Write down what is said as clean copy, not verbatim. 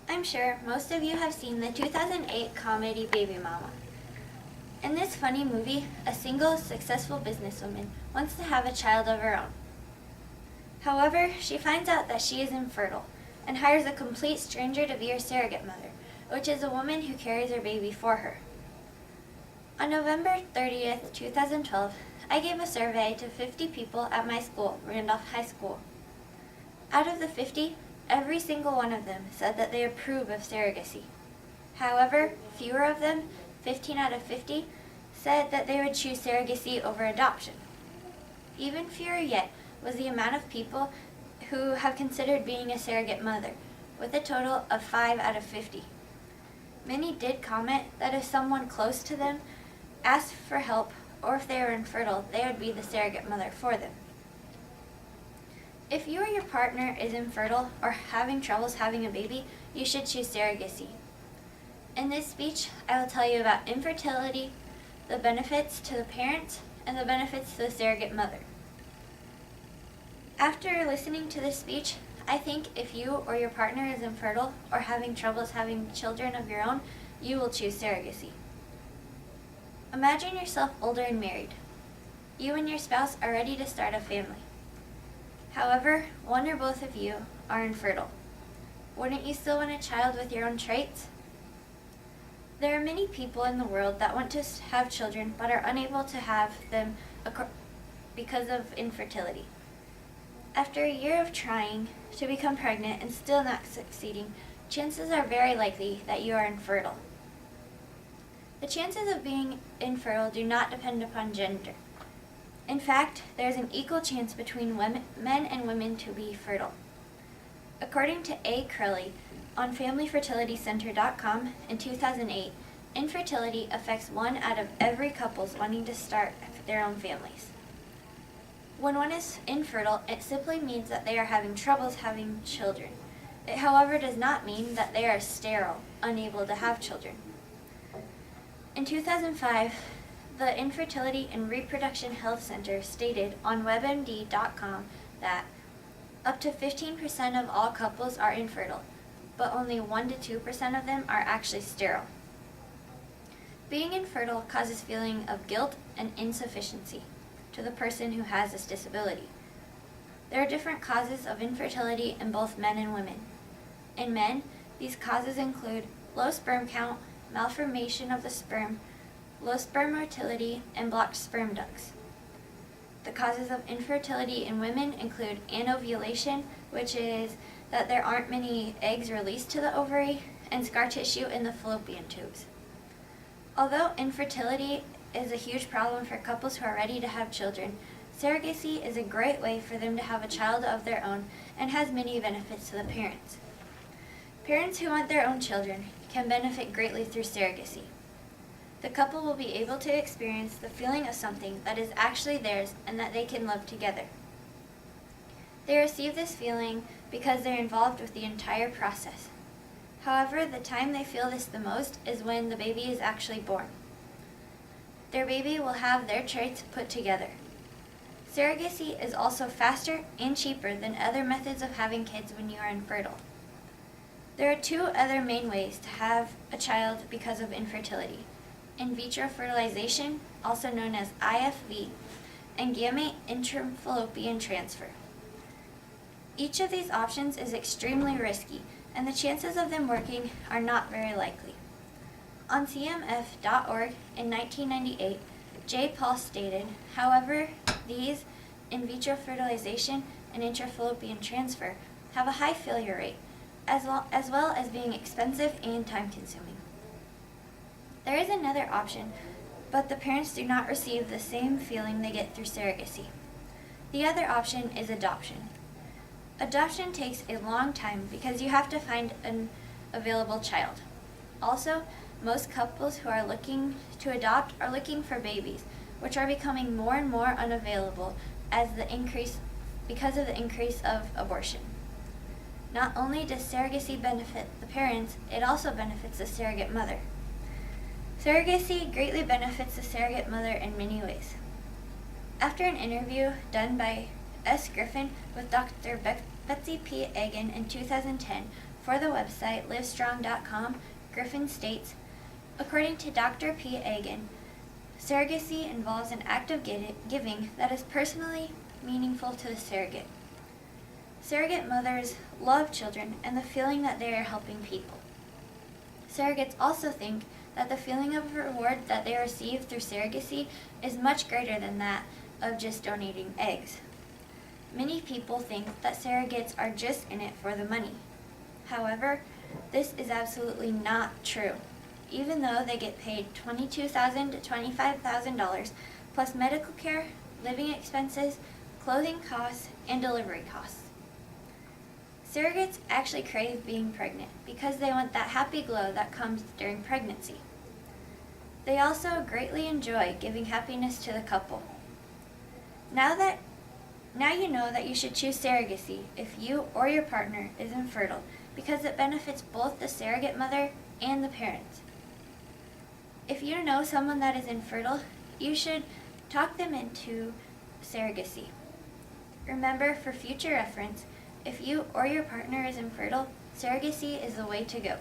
I'm sure most of you have seen the 2008 comedy Baby Mama. In this funny movie, a single, successful businesswoman wants to have a child of her own. However, she finds out that she is infertile and hires a complete stranger to be her surrogate mother, which is a woman who carries her baby for her. On November 30th, 2012, I gave a survey to 50 people at my school, Randolph High School. Out of the 50, every single one of them said that they approve of surrogacy. However, fewer of them, 15 out of 50, said that they would choose surrogacy over adoption. Even fewer yet was the amount of people who have considered being a surrogate mother, with a total of 5 out of 50. Many did comment that if someone close to them asked for help or if they were infertile, they would be the surrogate mother for them. If you or your partner is infertile or having troubles having a baby, you should choose surrogacy. In this speech, I will tell you about infertility, the benefits to the parents, and the benefits to the surrogate mother. After listening to this speech, I think if you or your partner is infertile or having troubles having children of your own, you will choose surrogacy. Imagine yourself older and married. You and your spouse are ready to start a family. However, one or both of you are infertile. Wouldn't you still want a child with your own traits? There are many people in the world that want to have children but are unable to have them because of infertility. After a year of trying to become pregnant and still not succeeding, chances are very likely that you are infertile. The chances of being infertile do not depend upon gender. In fact, there is an equal chance between men and women to be fertile. According to A. Crowley on FamilyFertilityCenter.com in 2008, infertility affects 1 out of every couples wanting to start their own families. When one is infertile, it simply means that they are having troubles having children. It, however, does not mean that they are sterile, unable to have children. In 2005, the Infertility and Reproduction Health Center stated on WebMD.com that up to 15% of all couples are infertile, but only 1 to 2% of them are actually sterile. Being infertile causes feeling of guilt and insufficiency to the person who has this disability. There are different causes of infertility in both men and women. In men, these causes include low sperm count, malformation of the sperm, low sperm motility, and blocked sperm ducts. The causes of infertility in women include anovulation, which is that there aren't many eggs released to the ovary, and scar tissue in the fallopian tubes. Although infertility is a huge problem for couples who are ready to have children, surrogacy is a great way for them to have a child of their own and has many benefits to the parents. Parents who want their own children can benefit greatly through surrogacy. The couple will be able to experience the feeling of something that is actually theirs and that they can love together. They receive this feeling because they're involved with the entire process. However, the time they feel this the most is when the baby is actually born. Their baby will have their traits put together. Surrogacy is also faster and cheaper than other methods of having kids when you are infertile. There are 2 other main ways to have a child because of infertility: in vitro fertilization, also known as IFV, and gamete intrafallopian transfer. Each of these options is extremely risky, and the chances of them working are not very likely. On CMF.org in 1998, J. Paul stated, however, these in vitro fertilization and intrafallopian transfer have a high failure rate, as well as being expensive and time-consuming. There is another option, but the parents do not receive the same feeling they get through surrogacy. The other option is adoption. Adoption takes a long time because you have to find an available child. Also, most couples who are looking to adopt are looking for babies, which are becoming more and more unavailable because of the increase of abortion. Not only does surrogacy benefit the parents, it also benefits the surrogate mother. Surrogacy greatly benefits the surrogate mother in many ways. After an interview done by S. Griffin with Dr. Betsy P. Egan in 2010 for the website livestrong.com, Griffin states, according to Dr. P. Agan, surrogacy involves an act of giving that is personally meaningful to the surrogate. Surrogate mothers love children and the feeling that they are helping people. Surrogates also think that the feeling of reward that they receive through surrogacy is much greater than that of just donating eggs. Many people think that surrogates are just in it for the money. However, this is absolutely not true. Even though they get paid $22,000 to $25,000 plus medical care, living expenses, clothing costs, and delivery costs. Surrogates actually crave being pregnant because they want that happy glow that comes during pregnancy. They also greatly enjoy giving happiness to the couple. Now you know that you should choose surrogacy if you or your partner is infertile because it benefits both the surrogate mother and the parents. If you know someone that is infertile, you should talk them into surrogacy. Remember, for future reference, if you or your partner is infertile, surrogacy is the way to go.